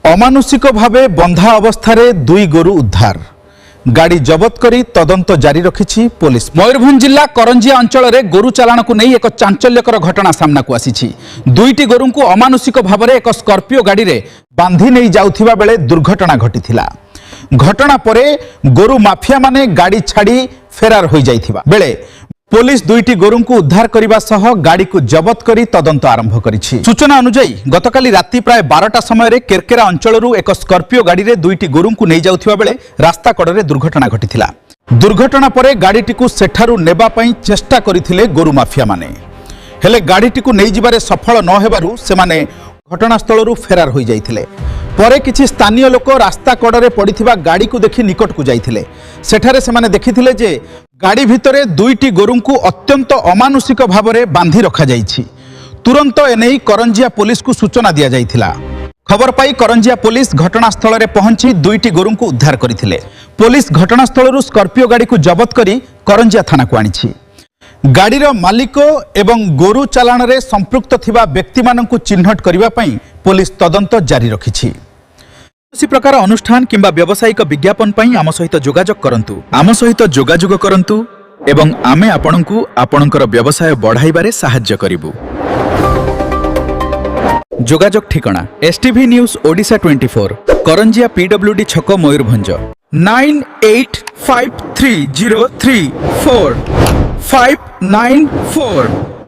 अमानुषिक भावे बंधा अवस्था दुई गोरु उद्धार गाड़ी जबत करी तदंत जारी रखिछि पुलिस। मयूरभंज जिला करंजिया अंचल में गोरु चालाण को नहीं एक चांचल्यकर घटना सामना को आसी। दुईटी गोरु को अमानुषिक भाव में एक स्कॉर्पियो गाड़ी रे बांधी नहीं जाउथिबा बेले दुर्घटना घटिथिला। घटना परे गोरु माफिया माने गाड़ी छाड़ी फेरार हो जाइथिबा बेले पुलिस दुईटी गोरु को उद्धार करने सह गाड़ी को जबत करी तदंत आरंभ करिछि। सूचना अनुसार गतकाली राति प्राय 12टा समय केरकेरा अंचल एक स्कॉर्पियो गाड़ी रे दुईटी गोरु को नहीं जाउथिबा बेले रास्ता कड़े दुर्घटना घटिथिला। दुर्घटना परे गाड़ीटी को सेठारु नेबा पई चेष्टा करिथिले गोरु माफिया माने, हेले गाड़ीटी को नहीं जिबारे सफल न हेबारु सेमाने घटनास्थल फेरार हो जाइथिले। परे किछि स्थानीय लोक रास्ता कड़े पड़िथिबा गाड़ी को देखि निकट को जाइथिले। सेठारे सेमाने देखिथिले जे गाड़ी भितरे दुईटी गोरु को अत्यंत अमानुषिक भाव में बांधी रखा जाइछि। तुरंत एनेई करंजिया पुलिस को सूचना दिया जाइथिला। खबर पाई करंजिया पुलिस घटनास्थल में पहुंची दुईटी गोरु को उद्धार करथिले। पुलिस घटनास्थल स्कॉर्पियो गाड़ी को जबत करी करंजिया थाना को आनिछि। गाड़ीर मालिक एवं गोरु चालाण रे संपृक्त थिबा व्यक्ति माननकु चिन्हट करिबा पई पुलिस तदंत जारी रखिछि। किसी प्रकार अनुष्ठान किंबा व्यावसायिक विज्ञापन पई आम सहित जोगाजोग करंतु एवं आमे आपणकु आपणकर व्यवसाय बढ़ाइबारे सहाय्य करिबु। जोगाजोग ठिकाना STV news Odisha 24 Karanjia PWD छक मयूरभंज 9853034594।